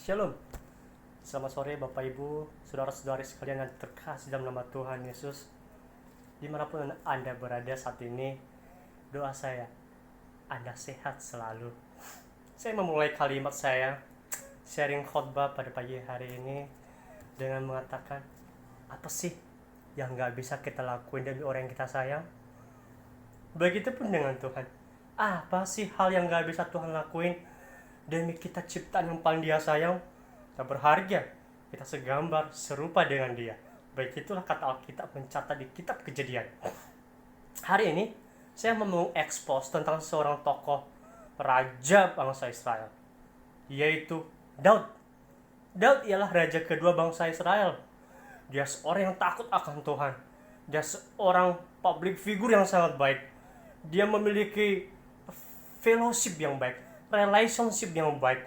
Shalom, selamat sore Bapak Ibu, saudara-saudari sekalian yang terkasih dalam nama Tuhan Yesus. Dimanapun Anda berada saat ini, doa saya, Anda sehat selalu. Saya memulai kalimat saya, sharing khotbah pada pagi hari ini dengan mengatakan, apa sih yang gak bisa kita lakuin demi orang yang kita sayang? Begitupun dengan Tuhan, apa sih hal yang gak bisa Tuhan lakuin demi kita ciptaan yang paling Dia sayang? Kita berharga, kita segambar, serupa dengan Dia. Begitulah kata Alkitab mencatat di kitab Kejadian. Hari ini saya mau mengekspos tentang seorang tokoh raja bangsa Israel, yaitu Daud. Daud ialah raja kedua bangsa Israel. Dia seorang yang takut akan Tuhan. Dia seorang public figure yang sangat baik. Dia memiliki fellowship yang baik, relationship yang baik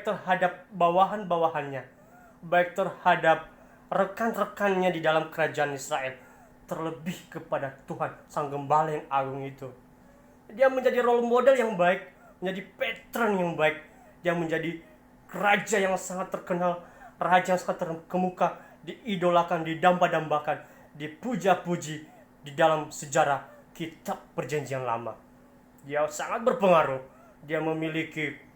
terhadap bawahan-bawahannya, baik terhadap rekan-rekannya di dalam kerajaan Israel, terlebih kepada Tuhan, Sang Gembala yang agung itu. Dia menjadi role model yang baik, menjadi patron yang baik. Dia menjadi raja yang sangat terkenal, raja yang sangat terkemuka, diidolakan, didamba-dambakan, dipuja-puji di dalam sejarah kitab Perjanjian Lama. Dia sangat berpengaruh. Dia memiliki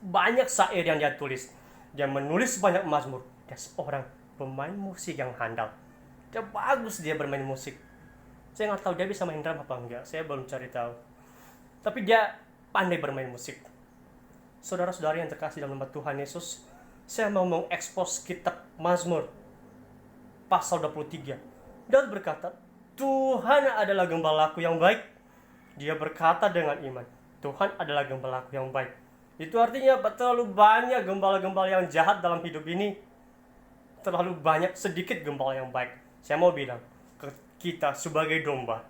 banyak syair yang dia tulis. Dia menulis banyak mazmur. Dia seorang pemain musik yang handal. Dia bagus dia bermain musik. Saya nggak tahu dia bisa main drum apa enggak. Saya belum cari tahu. Tapi dia pandai bermain musik. Saudara-saudari yang terkasih dalam nama Tuhan Yesus, saya mau mengekspos kitab Mazmur pasal 23. Daud berkata, Tuhan adalah gembalaku yang baik. Dia berkata dengan iman, Tuhan adalah gembalaku yang baik. Itu artinya terlalu banyak gembala-gembala yang jahat dalam hidup ini. Terlalu banyak, sedikit gembala yang baik. Saya mau bilang ke kita sebagai domba,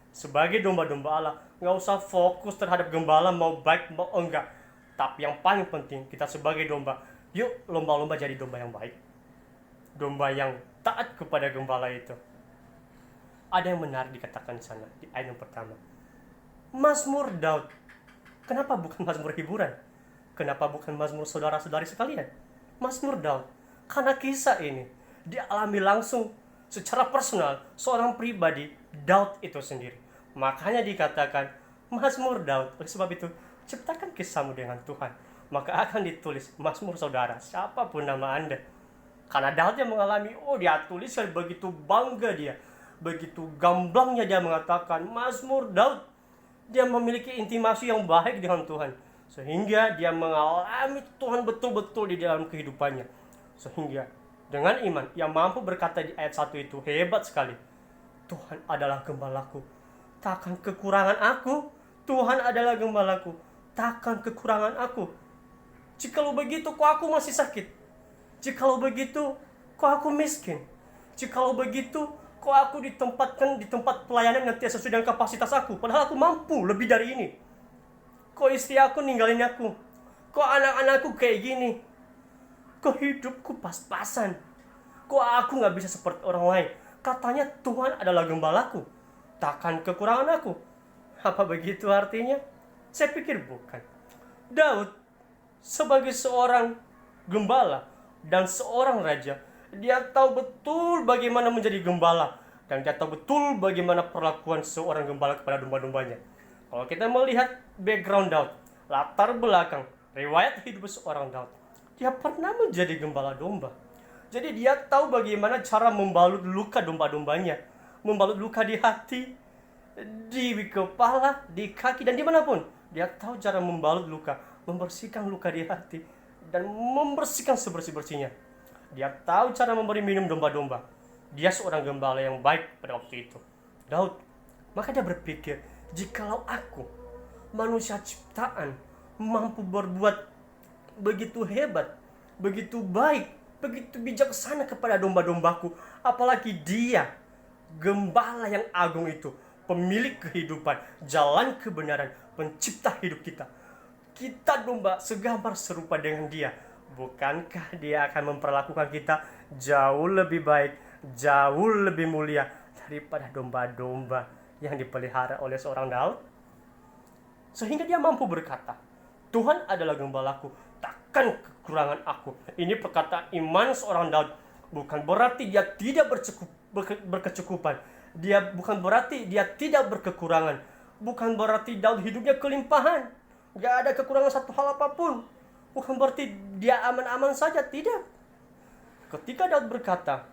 sebagai domba-domba Allah, nggak usah fokus terhadap gembala mau baik mau enggak. Tapi yang paling penting, kita sebagai domba, yuk lomba-lomba jadi domba yang baik. Domba yang taat kepada gembala itu. Ada yang menarik dikatakan di sana, di ayat yang pertama. Mazmur Daud. Kenapa bukan mazmur hiburan? Kenapa bukan mazmur saudara-saudari sekalian? Mazmur Daud. Karena kisah ini dialami langsung secara personal seorang pribadi, Daud itu sendiri. Makanya dikatakan mazmur Daud. Oleh sebab itu, ciptakan kisahmu dengan Tuhan, maka akan ditulis mazmur saudara, siapapun nama Anda. Karena Daud yang mengalami, dia tulis begitu bangga dia, begitu gamblangnya dia mengatakan mazmur Daud. Dia memiliki intimasi yang baik dengan Tuhan, sehingga dia mengalami Tuhan betul-betul di dalam kehidupannya. Sehingga dengan iman, ia mampu berkata di ayat 1 itu, hebat sekali. Tuhan adalah gembalaku, takkan kekurangan aku. Tuhan adalah gembalaku, takkan kekurangan aku. Jikalau begitu, kok aku masih sakit? Jikalau begitu, kok aku miskin? Jikalau begitu, kok aku ditempatkan di tempat pelayanan yang tidak sesuai dengan kapasitas aku, padahal aku mampu lebih dari ini. Kok istri aku ninggalin aku? Kok anak-anakku kayak gini? Kok hidupku pas-pasan? Kok aku gak bisa seperti orang lain? Katanya Tuhan adalah gembalaku, takkan kekurangan aku. Apa begitu artinya? Saya pikir bukan. Daud sebagai seorang gembala dan seorang raja, dia tahu betul bagaimana menjadi gembala, dan dia tahu betul bagaimana perlakuan seorang gembala kepada domba-dombanya. Kalau kita melihat background Daud, latar belakang, riwayat hidup seorang Daud, dia pernah menjadi gembala domba. Jadi dia tahu bagaimana cara membalut luka domba-dombanya, membalut luka di hati, di kepala, di kaki, dan dimanapun. Dia tahu cara membalut luka, membersihkan luka di hati, dan membersihkan sebersih-bersihnya. Dia tahu cara memberi minum domba-domba. Dia seorang gembala yang baik pada waktu itu, Daud. Maka dia berpikir, jikalau aku, manusia ciptaan, mampu berbuat begitu hebat, begitu baik, begitu bijaksana kepada domba-dombaku, apalagi dia, gembala yang agung itu, pemilik kehidupan, jalan kebenaran, pencipta hidup kita. Kita domba segambar serupa dengan dia. Bukankah dia akan memperlakukan kita jauh lebih baik, jauh lebih mulia daripada domba-domba yang dipelihara oleh seorang Daud? Sehingga dia mampu berkata, Tuhan adalah gembalaku, tak takkan kekurangan aku. Ini perkataan iman seorang Daud. Bukan berarti dia tidak berkecukupan. Bukan berarti dia tidak berkekurangan. Bukan berarti Daud hidupnya kelimpahan. Gak ada kekurangan satu hal apapun. Bukan berarti dia aman-aman saja. Tidak. Ketika Daud berkata,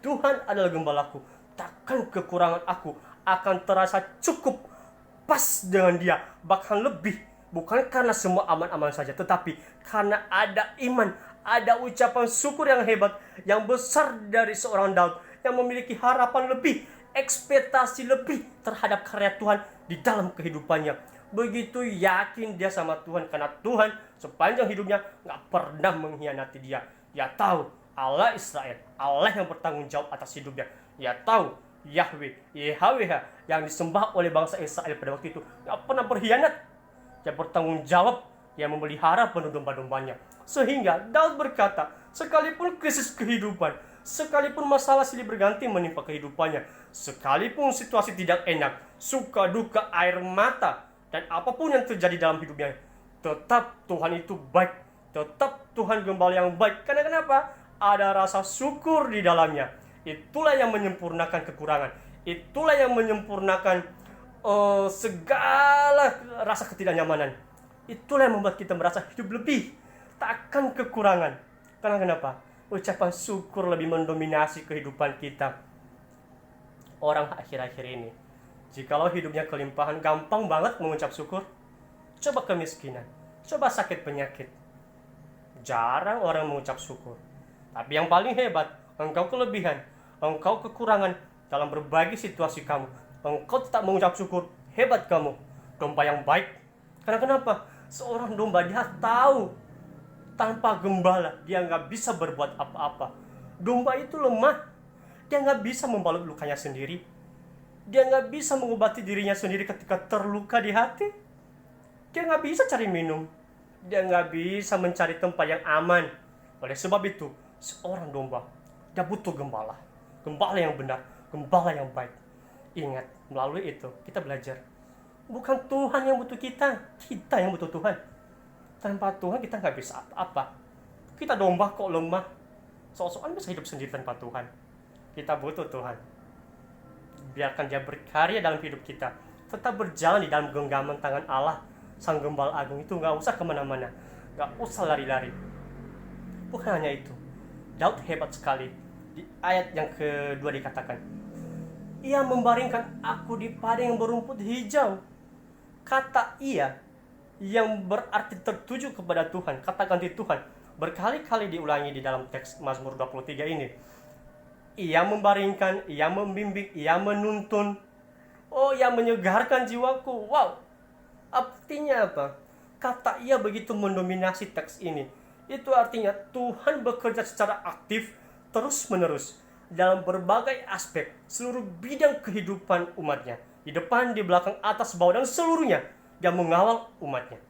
Tuhan adalah gembalaku, takkan kekurangan aku akan terasa cukup pas dengan dia. Bahkan lebih. Bukan karena semua aman-aman saja, tetapi karena ada iman, ada ucapan syukur yang hebat, yang besar dari seorang Daud, yang memiliki harapan lebih, ekspektasi lebih terhadap karya Tuhan di dalam kehidupannya. Begitu yakin dia sama Tuhan, karena Tuhan sepanjang hidupnya gak pernah mengkhianati dia. Dia tahu Allah Israel, Allah yang bertanggung jawab atas hidupnya. Dia tahu Yahweh, YHWH yang disembah oleh bangsa Israel pada waktu itu gak pernah berkhianat. Dia bertanggung jawab, yang memelihara penuh domba-dombanya. Sehingga Daud berkata, sekalipun krisis kehidupan, sekalipun masalah silih berganti menimpa kehidupannya, sekalipun situasi tidak enak, suka duka, air mata, dan apapun yang terjadi dalam hidupnya, tetap Tuhan itu baik, tetap Tuhan gembala yang baik. Karena kenapa? Ada rasa syukur di dalamnya. Itulah yang menyempurnakan kekurangan. Itulah yang menyempurnakan segala rasa ketidaknyamanan. Itulah yang membuat kita merasa hidup lebih, takkan kekurangan. Karena kenapa? Ucapan syukur lebih mendominasi kehidupan kita. Orang akhir-akhir ini, jikalau hidupnya kelimpahan, gampang banget mengucap syukur. Coba kemiskinan, coba sakit penyakit, jarang orang mengucap syukur. Tapi yang paling hebat, engkau kelebihan, engkau kekurangan dalam berbagai situasi kamu, engkau tetap mengucap syukur, hebat kamu, domba yang baik. Karena kenapa? Seorang domba dia tahu tanpa gembala dia gak bisa berbuat apa-apa. Domba itu lemah, dia gak bisa membalut lukanya sendiri, dia gak bisa mengobati dirinya sendiri ketika terluka di hati, dia gak bisa cari minum, dia gak bisa mencari tempat yang aman. Oleh sebab itu, seorang domba dia butuh gembala, gembala yang benar, gembala yang baik. Ingat, melalui itu kita belajar, bukan Tuhan yang butuh kita, kita yang butuh Tuhan. Tanpa Tuhan kita gak bisa apa-apa. Kita domba kok lemah, sok-sokan bisa hidup sendiri tanpa Tuhan. Kita butuh Tuhan. Biarkan dia berkarya dalam hidup kita, tetap berjalan di dalam genggaman tangan Allah, Sang Gembala Agung itu. Gak usah kemana-mana, gak usah lari-lari. Bukan hanya itu, Daud hebat sekali. Di ayat yang kedua dikatakan, Ia membaringkan aku di padang yang berumput hijau. Kata ia yang berarti tertuju kepada Tuhan, kata ganti Tuhan, berkali-kali diulangi di dalam teks Mazmur 23 ini. Ia membaringkan, ia membimbing, ia menuntun. Oh, ia menyegarkan jiwaku. Wow, artinya apa? Kata ia begitu mendominasi teks ini. Itu artinya Tuhan bekerja secara aktif, terus-menerus, dalam berbagai aspek, seluruh bidang kehidupan umatnya. Di depan, di belakang, atas, bawah, dan seluruhnya. Dia mengawal umatnya,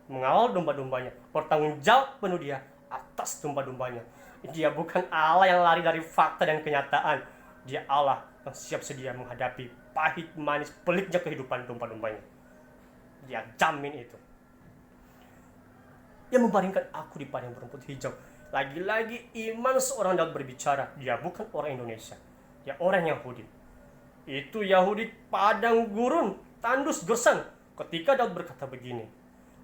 mengawal domba-dombanya, bertanggung jawab penuh dia atas domba-dombanya. Dia bukan Allah yang lari dari fakta dan kenyataan. Dia Allah yang siap sedia menghadapi pahit, manis, peliknya kehidupan domba-dombanya. Dia jamin itu. Dia membaringkan aku di padang berumput hijau. Lagi-lagi iman seorang Daud berbicara. Dia bukan orang Indonesia, dia orang Yahudi. Itu Yahudi padang gurun, tandus gersang. Ketika Daud berkata begini,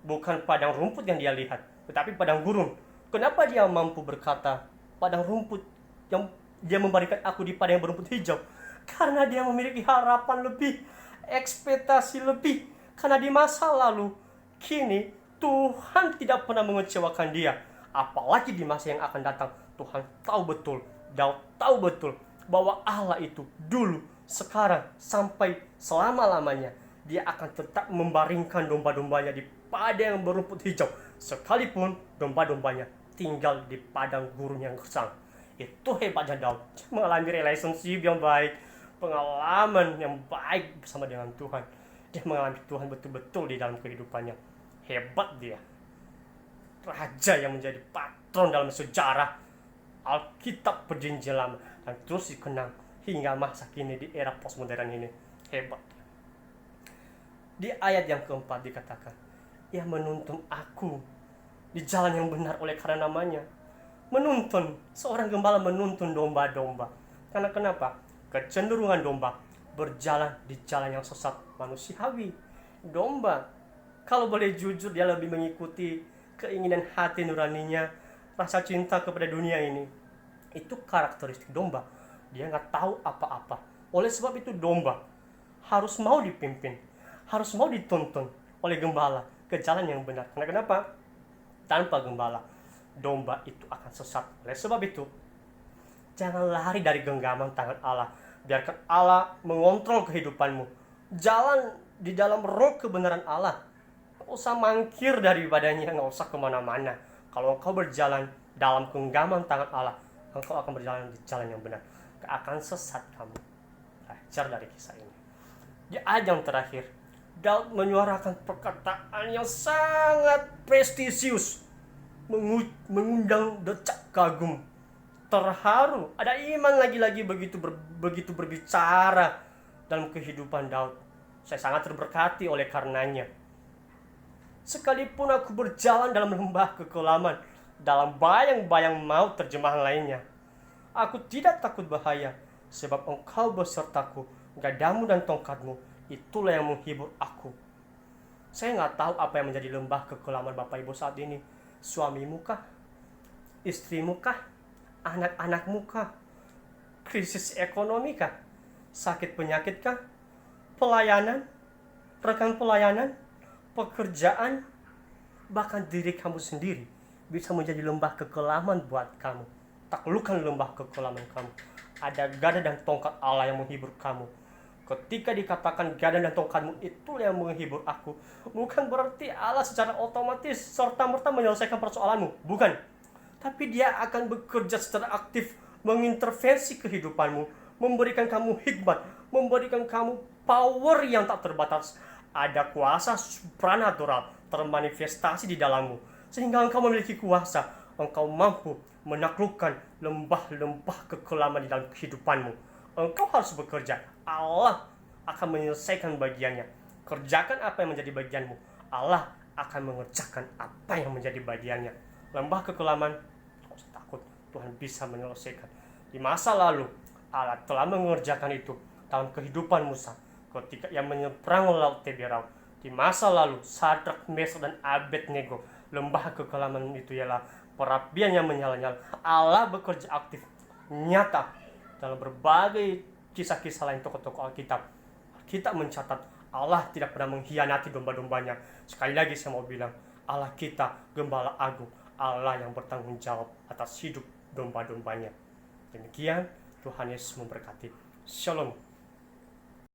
bukan padang rumput yang dia lihat, tetapi padang gurun. Kenapa dia mampu berkata padang rumput, yang dia membaringkan aku di padang yang berumput hijau? Karena dia memiliki harapan lebih, ekspektasi lebih. Karena di masa lalu, kini Tuhan tidak pernah mengecewakan dia. Apalagi di masa yang akan datang, Tuhan tahu betul, Daud tahu betul bahwa Allah itu dulu, sekarang, sampai selama-lamanya, dia akan tetap membaringkan domba-dombanya di padang yang berumput hijau, sekalipun domba-dombanya tinggal di padang gurun yang gersang. Itu hebatnya Daud. Dia mengalami relationship yang baik, pengalaman yang baik bersama dengan Tuhan. Dia mengalami Tuhan betul-betul di dalam kehidupannya. Hebat dia. Raja yang menjadi patron dalam sejarah Alkitab Perjanjian Lama dan terus dikenang hingga masa kini di era postmodern ini. Hebat. Di ayat yang keempat dikatakan, Ia menuntun aku di jalan yang benar oleh karena namanya menuntun. Seorang gembala menuntun domba-domba. Karena kenapa? Kecenderungan domba berjalan di jalan yang sesat manusiawi. Domba, kalau boleh jujur, dia lebih mengikuti keinginan hati nuraninya, rasa cinta kepada dunia ini. Itu karakteristik domba. Dia nggak tahu apa-apa. Oleh sebab itu domba harus mau dipimpin, harus mau dituntun oleh gembala ke jalan yang benar. Karena kenapa? Tanpa gembala, domba itu akan sesat. Oleh sebab itu, jangan lari dari genggaman tangan Allah. Biarkan Allah mengontrol kehidupanmu. Jalan di dalam roh kebenaran Allah. Nggak usah mangkir daripadanya, nggak usah kemana-mana. Kalau engkau berjalan dalam genggaman tangan Allah, engkau akan berjalan di jalan yang benar. Gak akan sesat kamu. Belajar dari kisah ini. Di ayat yang terakhir, Daud menyuarakan perkataan yang sangat prestisius, mengundang decak kagum, terharu. Ada iman lagi-lagi begitu berbicara dalam kehidupan Daud. Saya sangat terberkati oleh karenanya. Sekalipun aku berjalan dalam lembah kekelaman, dalam bayang-bayang maut terjemahan lainnya, aku tidak takut bahaya, sebab engkau besertaku, gadamu dan tongkatmu, itulah yang menghibur aku. Saya nggak tahu apa yang menjadi lembah kekelaman Bapak Ibu saat ini. Suamimu kah? Istrimu kah? Anak-anakmu kah? Krisis ekonomi kah? Sakit penyakit kah? Pelayanan? Rekan pelayanan? Pekerjaan? Bahkan diri kamu sendiri bisa menjadi lembah kekelaman buat kamu. Taklukkan lembah kekelaman kamu. Ada gada dan tongkat Allah yang menghibur kamu. Ketika dikatakan gada dan tongkatmu itulah yang menghibur aku, bukan berarti Allah secara otomatis serta-merta menyelesaikan persoalanmu. Bukan. Tapi dia akan bekerja secara aktif, mengintervensi kehidupanmu, memberikan kamu hikmat, memberikan kamu power yang tak terbatas. Ada kuasa supranatural termanifestasi di dalammu, sehingga engkau memiliki kuasa. Engkau mampu menaklukkan lembah-lembah kekelaman di dalam kehidupanmu. Engkau harus bekerja. Allah akan menyelesaikan bagiannya. Kerjakan apa yang menjadi bagianmu. Allah akan mengerjakan apa yang menjadi bagiannya. Lembah kekelaman, tidak usah takut. Tuhan bisa menyelesaikan. Di masa lalu, Allah telah mengerjakan itu dalam kehidupan Musa ketika ia menyeberang laut Teberau. Di masa lalu, Sadrak, Mesak, dan Abednego, lembah kekelaman itu ialah perapian yang menyala-nyala. Allah bekerja aktif, nyata dalam berbagai kisah-kisah lain tokoh-tokoh Alkitab. Alkitab mencatat Allah tidak pernah mengkhianati domba-dombanya. Sekali lagi saya mau bilang, Allah kita gembala agung, Allah yang bertanggung jawab atas hidup domba-dombanya. Demikian, Tuhan Yesus memberkati. Shalom.